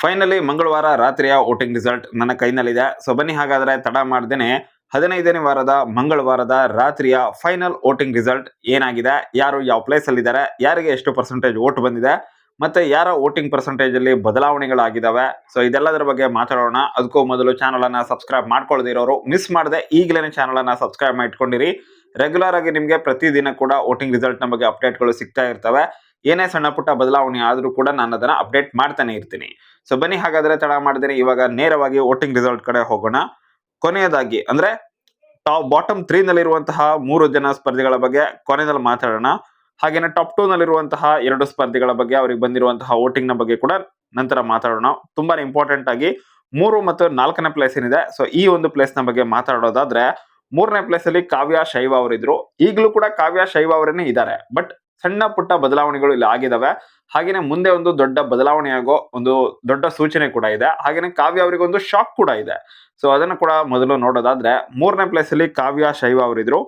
Finally ಮಂಗಳವಾರ ರಾತ್ರಿಯ voting result ನನ್ನ ಕೈನಲ್ಲಿದೆ. ಸೊ ಬನ್ನಿ ಹಾಗಾದ್ರೆ ತಡ ಮಾಡ್ದೇನೆ 15ನೇ ವಾರದ ಮಂಗಳವಾರದ ರಾತ್ರಿಯ ಫೈನಲ್ ವೋಟಿಂಗ್ ರಿಸಲ್ಟ್ ಏನಾಗಿದೆ, ಯಾರು ಯಾವ ಪ್ಲೇಸ್ ಅಲ್ಲಿ ಇದ್ದಾರೆ, ಯಾರಿಗೆ ಎಷ್ಟು ಪರ್ಸೆಂಟೇಜ್ ವೋಟ್ ಬಂದಿದೆ, ಮತ್ತೆ ಯಾರ ವೋಟಿಂಗ್ ಪರ್ಸೆಂಟೇಜ್ ಅಲ್ಲಿ ಬದಲಾವಣೆಗಳಾಗಿದ್ದಾವೆ. ಸೊ ಇದೆಲ್ಲದರ ಬಗ್ಗೆ ಮಾತಾಡೋಣ. ಅದಕ್ಕೂ ಮೊದಲು ಚಾನಲ್ ಅನ್ನ ಸಬ್ಸ್ಕ್ರೈಬ್ ಮಾಡ್ಕೊಳ್ಳದಿರೋರು ಮಿಸ್ ಮಾಡದೆ ಈಗಲೇ ಚಾನಲ್ ಅನ್ನ ಸಬ್ಸ್ಕ್ರೈಬ್ ಮಾಡಿಟ್ಕೊಂಡಿರಿ. ರೆಗ್ಯುಲರ್ ಆಗಿ ನಿಮಗೆ ಪ್ರತಿದಿನ ಕೂಡ ವೋಟಿಂಗ್ ರಿಸಲ್ಟ್ ನ ಬಗ್ಗೆ ಅಪ್ಡೇಟ್ಗಳು ಸಿಗ್ತಾ ಇರ್ತವೆ. ಏನೇ ಸಣ್ಣ ಪುಟ್ಟ ಬದಲಾವಣೆ ಆದ್ರೂ ಕೂಡ ನಾನು ಅದನ್ನ ಅಪ್ಡೇಟ್ ಮಾಡ್ತಾನೆ ಇರ್ತೀನಿ. ಸೊ ಬನ್ನಿ ಹಾಗಾದ್ರೆ ತಡ ಮಾಡಿದ್ರೆ ಇವಾಗ ನೇರವಾಗಿ ವೋಟಿಂಗ್ ರಿಸಲ್ಟ್ ಕಡೆ ಹೋಗೋಣ. ಕೊನೆಯದಾಗಿ ಅಂದ್ರೆ ಬಾಟಮ್ 3 ನಲ್ಲಿರುವಂತಹ 3 ಜನ ಸ್ಪರ್ಧಿಗಳ ಬಗ್ಗೆ ಕೊನೆಯಲ್ಲಿ ಮಾತಾಡೋಣ. ಹಾಗೇನೆ ಟಾಪ್ 2 ನಲ್ಲಿರುವಂತಹ 2 ಸ್ಪರ್ಧಿಗಳ ಬಗ್ಗೆ ಅವರಿಗೆ ಬಂದಿರುವಂತಹ ವೋಟಿಂಗ್ ನ ಬಗ್ಗೆ ಕೂಡ ನಂತರ ಮಾತಾಡೋಣ. ತುಂಬಾನೇ ಇಂಪಾರ್ಟೆಂಟ್ ಆಗಿ 3 ಮತ್ತು 4ನೇ ಪ್ಲೇಸ್ ಏನಿದೆ, ಸೊ ಈ ಒಂದು ಪ್ಲೇಸ್ ನ ಬಗ್ಗೆ ಮಾತಾಡೋದಾದ್ರೆ 3ನೇ ಪ್ಲೇಸ್ ಅಲ್ಲಿ ಕಾವ್ಯ ಶೈವ ಅವರಿದ್ರು. ಈಗಲೂ ಕೂಡ ಕಾವ್ಯ ಶೈವ ಅವರೇನೆ ಇದ್ದಾರೆ, ಬಟ್ ಸಣ್ಣ ಪುಟ್ಟ ಬದಲಾವಣೆಗಳು ಇಲ್ಲಿ ಆಗಿದಾವೆ. ಹಾಗೇನೆ ಮುಂದೆ ಒಂದು ದೊಡ್ಡ ಬದಲಾವಣೆ ಆಗೋ ಒಂದು ದೊಡ್ಡ ಸೂಚನೆ ಕೂಡ ಇದೆ. ಹಾಗೇನೆ ಕಾವ್ಯ ಅವರಿಗೆ ಒಂದು ಶಾಕ್ ಕೂಡ ಇದೆ. ಸೊ ಅದನ್ನು ಕೂಡ ಮೊದಲು ನೋಡೋದಾದ್ರೆ 3ನೇ ಪ್ಲೇಸ್ ಅಲ್ಲಿ ಕಾವ್ಯ ಶೈವ ಅವರಿದ್ರು.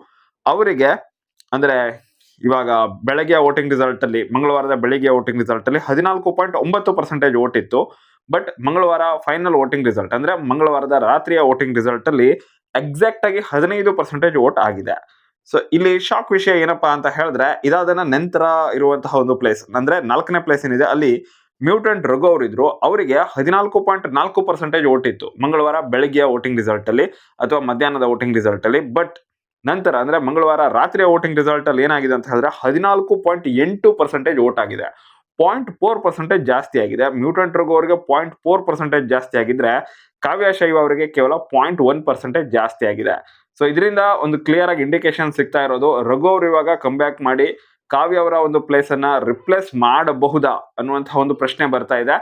ಅವರಿಗೆ ಅಂದ್ರೆ ಇವಾಗ ಬೆಳಗ್ಗೆ ವೋಟಿಂಗ್ ರಿಸಲ್ಟ್ ಅಲ್ಲಿ, ಮಂಗಳವಾರದ ಬೆಳಿಗ್ಗೆ ವೋಟಿಂಗ್ ರಿಸಲ್ಟ್ ಅಲ್ಲಿ 14.9% ವೋಟ್ ಇತ್ತು. ಬಟ್ ಮಂಗಳವಾರ ಫೈನಲ್ ವೋಟಿಂಗ್ ರಿಸಲ್ಟ್ ಅಂದ್ರೆ ಮಂಗಳವಾರದ ರಾತ್ರಿಯ ವೋಟಿಂಗ್ ರಿಸಲ್ಟ್ ಅಲ್ಲಿ ಎಕ್ಸಾಕ್ಟ್ ಆಗಿ 15% ವೋಟ್ ಆಗಿದೆ. ಸೊ ಇಲ್ಲಿ ಶಾಕ್ ವಿಷಯ ಏನಪ್ಪಾ ಅಂತ ಹೇಳಿದ್ರೆ, ಇದಾದ ನಂತರ ಇರುವಂತಹ ಒಂದು ಪ್ಲೇಸ್ ಅಂದ್ರೆ 4ನೇ ಪ್ಲೇಸ್ ಏನಿದೆ ಅಲ್ಲಿ ಮ್ಯೂಟೆಂಟ್ ರಘು ಅವರಿದ್ರು. ಅವರಿಗೆ 14.4% ವೋಟ್ ಇತ್ತು ಮಂಗಳವಾರ ಬೆಳಗ್ಗೆಯ ವೋಟಿಂಗ್ ರಿಸಲ್ಟ್ ಅಲ್ಲಿ ಅಥವಾ ಮಧ್ಯಾಹ್ನದ ವೋಟಿಂಗ್ ರಿಸಲ್ಟ್ ಅಲ್ಲಿ. ಬಟ್ ನಂತರ ಅಂದ್ರೆ ಮಂಗಳವಾರ ರಾತ್ರಿಯ ವೋಟಿಂಗ್ ರಿಸಲ್ಟ್ ಅಲ್ಲಿ ಏನಾಗಿದೆ ಅಂತ ಹೇಳಿದ್ರೆ 14.8% ವೋಟ್ ಆಗಿದೆ. 0.4% ಜಾಸ್ತಿ ಆಗಿದೆ. ಮ್ಯೂಟೆಂಟ್ ರಘು ಅವರಿಗೆ 0.4% ಜಾಸ್ತಿ ಆಗಿದ್ರೆ ಕಾವ್ಯ ಶೈವ ಅವರಿಗೆ ಕೇವಲ 0.1% ಜಾಸ್ತಿ ಆಗಿದೆ. ಸೊ ಇದರಿಂದ ಒಂದು ಕ್ಲಿಯರ್ ಆಗಿ ಇಂಡಿಕೇಶನ್ ಸಿಗ್ತಾ ಇರೋದು, ರಘು ಅವರು ಇವಾಗ ಕಮ್ ಬ್ಯಾಕ್ ಮಾಡಿ ಕಾವ್ಯ ಅವರ ಒಂದು ಪ್ಲೇಸ್ ಅನ್ನ ರಿಪ್ಲೇಸ್ ಮಾಡಬಹುದಾ ಅನ್ನುವಂತಹ ಒಂದು ಪ್ರಶ್ನೆ ಬರ್ತಾ ಇದೆ.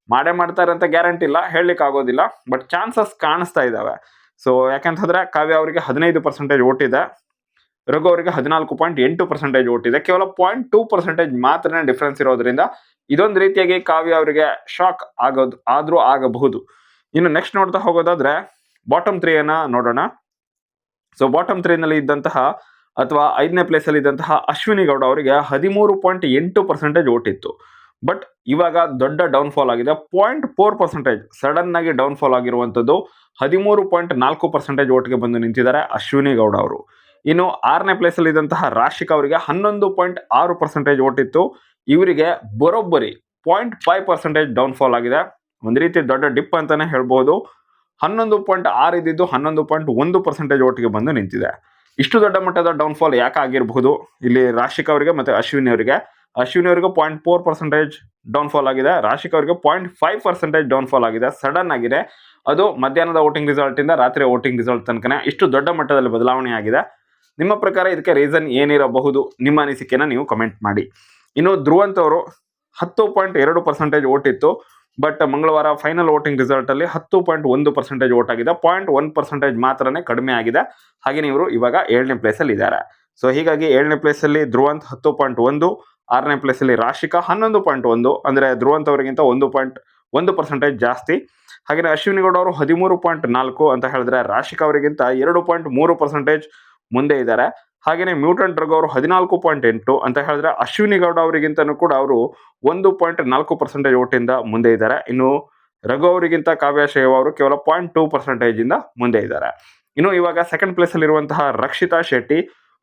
ಮಾಡೇ ಮಾಡ್ತಾರೆ ಅಂತ ಗ್ಯಾರಂಟಿ ಇಲ್ಲ, ಹೇಳಲಿಕ್ಕೆ ಆಗೋದಿಲ್ಲ, ಬಟ್ ಚಾನ್ಸಸ್ ಕಾಣಿಸ್ತಾ ಇದಾವೆ. ಸೊ ಯಾಕಂತಂದ್ರೆ ಕಾವ್ಯ ಅವರಿಗೆ 15% ವೋಟ್ ಇದೆ, ರಘು ಅವರಿಗೆ 14.8% ವೋಟ್ ಇದೆ. ಕೇವಲ 0.2% ಮಾತ್ರ ಡಿಫರೆನ್ಸ್ ಇರೋದ್ರಿಂದ ಇದೊಂದು ರೀತಿಯಾಗಿ ಕಾವ್ಯ ಅವರಿಗೆ ಶಾಕ್ ಆದ್ರೂ ಆಗಬಹುದು. ಇನ್ನು ನೆಕ್ಸ್ಟ್ ನೋಡ್ತಾ ಹೋಗೋದಾದ್ರೆ ಬಾಟಮ್ 3 ಅನ್ನ ನೋಡೋಣ. ಸೊ ಬಾಟಮ್ 3 ನಲ್ಲಿ ಇದ್ದಂತಹ ಅಥವಾ 5ನೇ ಪ್ಲೇಸ್ ಅಲ್ಲಿ ಇದ್ದಂತಹ ಅಶ್ವಿನಿ ಗೌಡ ಅವರಿಗೆ 13.8% ವೋಟ್ ಇತ್ತು. ಬಟ್ ಇವಾಗ ದೊಡ್ಡ ಡೌನ್ ಫಾಲ್ ಆಗಿದೆ. 0.4% ಸಡನ್ ಆಗಿ ಡೌನ್ ಫಾಲ್ ಆಗಿರುವಂತದ್ದು. 13.4% ವೋಟ್ಗೆ ಬಂದು ನಿಂತಿದ್ದಾರೆ ಅಶ್ವಿನಿ ಗೌಡ ಅವರು. ಇನ್ನು 6ನೇ ಪ್ಲೇಸ್ ಅಲ್ಲಿ ಇದ್ದಂತಹ ರಾಶಿಕಾ ಅವರಿಗೆ 11.6% ವೋಟ್ ಇತ್ತು. ಇವರಿಗೆ ಬರೋಬ್ಬರಿ 0.5% ಡೌನ್ ಫಾಲ್ ಆಗಿದೆ. ಒಂದ್ ರೀತಿ ದೊಡ್ಡ ಡಿಪ್ ಅಂತಾನೆ ಹೇಳ್ಬಹುದು. 11.6 ಇದ್ದಿದ್ದು 11.1% ವೋಟ್ಗೆ ಬಂದು ನಿಂತಿದೆ. ಇಷ್ಟು ದೊಡ್ಡ ಮಟ್ಟದ ಡೌನ್ ಫಾಲ್ ಯಾಕೆ ಆಗಿರಬಹುದು ಇಲ್ಲಿ ರಾಶಿಕಾ ಅವರಿಗೆ ಮತ್ತೆ ಅಶ್ವಿನಿ ಅವರಿಗೆ? ಅಶ್ವಿನಿ ಅವರಿಗೆ 0.4% ಡೌನ್ ಫಾಲ್ ಆಗಿದೆ. ರಾಶಿಕಾ ಅವರಿಗೆ 0.5% ಡೌನ್ ಫಾಲ್ ಆಗಿದೆ. ಸಡನ್ ಆಗಿದೆ. ಅದು ಮಧ್ಯಾಹ್ನದ ವೋಟಿಂಗ್ ರಿಸಲ್ಟ್ ಇಂದ ರಾತ್ರಿ ವೋಟಿಂಗ್ ರಿಸಲ್ಟ್ ತನಕ ಇಷ್ಟು ದೊಡ್ಡ ಮಟ್ಟದಲ್ಲಿ ಬದಲಾವಣೆ ಆಗಿದೆ. ನಿಮ್ಮ ಪ್ರಕಾರ ಇದಕ್ಕೆ ರೀಸನ್ ಏನಿರಬಹುದು? ನಿಮ್ಮ ಅನಿಸಿಕೆನ ನೀವು ಕಮೆಂಟ್ ಮಾಡಿ. ಇನ್ನು ಧ್ರುವಂತ್ ಅವರು 10.2% ವೋಟ್ ಇತ್ತು. ಬಟ್ ಮಂಗಳವಾರ ಫೈನಲ್ ವೋಟಿಂಗ್ ರಿಸಲ್ಟ್ ಅಲ್ಲಿ 10.1% ವೋಟ್ ಆಗಿದೆ. 0.1% ಮಾತ್ರನೇ ಕಡಿಮೆ ಆಗಿದೆ. ಹಾಗೆ ಇವರು ಇವಾಗ 7ನೇ ಪ್ಲೇಸ್ ಅಲ್ಲಿ ಇದ್ದಾರೆ. ಸೊ ಹೀಗಾಗಿ 7ನೇ ಪ್ಲೇಸ್ ಅಲ್ಲಿ ಧ್ರುವಂತ್ 10.1, 6ನೇ ಪ್ಲೇಸ್ ಅಲ್ಲಿ ರಾಶಿಕಾ 11.1, ಅಂದ್ರೆ ಧ್ರುವಂತ್ ಅವರಿಗಿಂತ 1.1% ಜಾಸ್ತಿ. ಹಾಗೆ ಅಶ್ವಿನಿ ಗೌಡ ಅವರು 13.4 ಅಂತ ಹೇಳಿದ್ರೆ ರಾಶಿಕಾ ಅವರಿಗಿಂತ 2.3% ಮುಂದೆ ಇದ್ದಾರೆ. ಹಾಗೇನೆ ಮ್ಯೂಟೆಂಟ್ ರಘು ಅವರು 14.8 ಅಂತ ಹೇಳಿದ್ರೆ ಅಶ್ವಿನಿ ಗೌಡ ಅವರಿಗಿಂತನೂ ಕೂಡ ಅವರು 1.4% ವೋಟ್ ಇಂದ ಮುಂದೆ ಇದ್ದಾರೆ. ಇನ್ನು ರಘು ಅವರಿಗಿಂತ ಕಾವ್ಯ ಶೈವ ಅವರು ಕೇವಲ 0.2% ಇಂದ ಮುಂದೆ ಇದ್ದಾರೆ. ಇನ್ನು ಇವಾಗ ಸೆಕೆಂಡ್ ಪ್ಲೇಸ್ ಅಲ್ಲಿ ಇರುವಂತಹ ರಕ್ಷಿತಾ ಶೆಟ್ಟಿ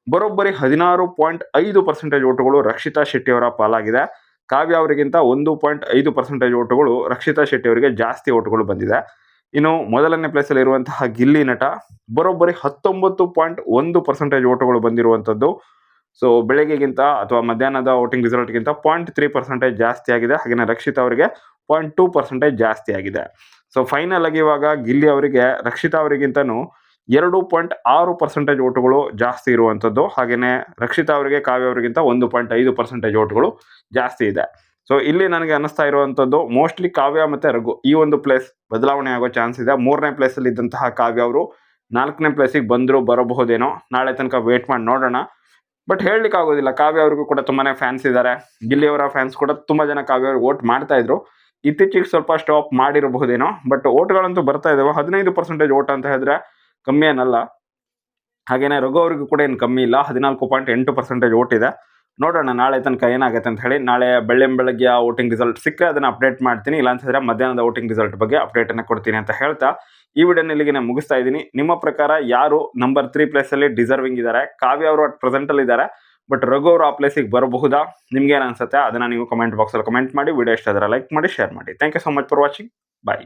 ಬರೋಬ್ಬರಿ 16.5% ವೋಟುಗಳು ರಕ್ಷಿತಾ ಶೆಟ್ಟಿ ಅವರ ಪಾಲಾಗಿದೆ. ಕಾವ್ಯ ಅವರಿಗಿಂತ 1.5% ವೋಟುಗಳು ರಕ್ಷಿತಾ ಶೆಟ್ಟಿ ಅವರಿಗೆ ಜಾಸ್ತಿ ವೋಟುಗಳು ಬಂದಿದೆ. ಇನ್ನು ಮೊದಲನೇ ಪ್ಲೇಸ್ ಅಲ್ಲಿ ಇರುವಂತಹ ಗಿಲ್ಲಿ ನಟ ಬರೋಬ್ಬರಿ 19.1% ವೋಟುಗಳು ಬಂದಿರುವಂತದ್ದು. ಸೊ ಬೆಳಗ್ಗೆಗಿಂತ ಅಥವಾ ಮಧ್ಯಾಹ್ನದ ವೋಟಿಂಗ್ ರಿಸಲ್ಟ್ ಗಿಂತ 0.3% ಜಾಸ್ತಿ ಆಗಿದೆ. ಹಾಗೆ ರಕ್ಷಿತಾ ಅವರಿಗೆ 0.2% ಜಾಸ್ತಿ ಆಗಿದೆ. ಸೊ ಫೈನಲ್ ಆಗಿ ಇವಾಗ ಗಿಲ್ಲಿ ಅವರಿಗೆ ರಕ್ಷಿತಾ ಅವರಿಗಿಂತನೂ 2.6% ವೋಟುಗಳು ಜಾಸ್ತಿ ಇರುವಂತದ್ದು. ಹಾಗೇನೆ ರಕ್ಷಿತಾ ಅವರಿಗೆ ಕಾವ್ಯ ಅವರಿಗಿಂತ 1.5% ವೋಟುಗಳು ಜಾಸ್ತಿ ಇದೆ. ಸೊ ಇಲ್ಲಿ ನನಗೆ ಅನಿಸ್ತಾ ಇರುವಂತದ್ದು ಮೋಸ್ಟ್ಲಿ ಕಾವ್ಯ ಮತ್ತೆ ರಘು ಈ ಒಂದು ಪ್ಲೇಸ್ ಬದಲಾವಣೆ ಆಗೋ ಚಾನ್ಸ್ ಇದೆ. 3ನೇ ಪ್ಲೇಸ್ ಅಲ್ಲಿ ಇದ್ದಂತಹ ಕಾವ್ಯ ಅವರು 4ನೇ ಪ್ಲೇಸಿಗೆ ಬರಬಹುದೇನೋ. ನಾಳೆ ತನಕ ವೇಟ್ ಮಾಡಿ ನೋಡೋಣ. ಬಟ್ ಹೇಳಲಿಕ್ಕೆ ಆಗೋದಿಲ್ಲ. ಕಾವ್ಯ ಅವ್ರಿಗೂ ಕೂಡ ತುಂಬಾನೇ ಫ್ಯಾನ್ಸ್ ಇದ್ದಾರೆ. ಗಿಲ್ಲಿ ಅವರ ಫ್ಯಾನ್ಸ್ ಕೂಡ ತುಂಬಾ ಜನ ಕಾವ್ಯ ಅವ್ರಿಗೆ ವೋಟ್ ಮಾಡ್ತಾ ಇದ್ರು. ಇತ್ತೀಚೆಗೆ ಸ್ವಲ್ಪ ಸ್ಟಾಪ್ ಮಾಡಿರಬಹುದೇನೋ, ಬಟ್ ವೋಟ್ಗಳಂತೂ ಬರ್ತಾ ಇದಾವೆ. 15% ವೋಟ್ ಅಂತ ಹೇಳಿದ್ರೆ ಕಮ್ಮಿ ಏನಲ್ಲ. ಹಾಗೇನೆ ರಘು ಅವರಿಗೂ ಕೂಡ ಏನು ಕಮ್ಮಿ ಇಲ್ಲ, 14.8% ವೋಟ್ ಇದೆ. ನೋಡೋಣ ನಾಳೆ ತನಕ ಏನಾಗುತ್ತೆ ಅಂತ ಹೇಳಿ. ನಾಳೆ ಬೆಳಗ್ಗೆ ಆ ವೋಟಿಂಗ್ ರಿಸಲ್ಟ್ ಸಿಕ್ಕರೆ ಅದನ್ನ ಅಪ್ಡೇಟ್ ಮಾಡ್ತೀನಿ, ಇಲ್ಲ ಅಂತಂದ್ರೆ ಮಧ್ಯಾಹ್ನದ ವೋಟಿಂಗ್ ರಿಸಲ್ಟ್ ಬಗ್ಗೆ ಅಪ್ಡೇಟ್ ಅನ್ನ ಕೊಡ್ತೀನಿ ಅಂತ ಹೇಳ್ತಾ ಈ ವಿಡಿಯೋನ ಇಲ್ಲಿಗೆ ನಾನು ಮುಗಿಸ್ತಾ ಇದ್ದೀನಿ. ನಿಮ್ಮ ಪ್ರಕಾರ ಯಾರು ನಂಬರ್ 3 ಪ್ಲೇಸ್ ಅಲ್ಲಿ ಡಿಸರ್ವಿಂಗ್ ಇದ್ದಾರೆ? ಕಾವ್ಯ ಅವರು ಅಟ್ ಪ್ರೆಸೆಂಟ್ ಅಲ್ಲಿ ಇದ್ದಾರೆ, ಬಟ್ ರಘು ಅವರು ಆ ಪ್ಲೇಸಿಗೆ ಬರಬಹುದಾ? ನಿಮ್ಗೆ ಏನು ಅನ್ಸುತ್ತೆ ಅದನ್ನ ನೀವು ಕಮೆಂಟ್ ಬಾಕ್ಸ್ ಅಲ್ಲಿ ಕಮೆಂಟ್ ಮಾಡಿ. ವಿಡಿಯೋ ಇಷ್ಟ ಆದರೆ ಲೈಕ್ ಮಾಡಿ, ಶೇರ್ ಮಾಡಿ. Thank you so much for watching. Bye.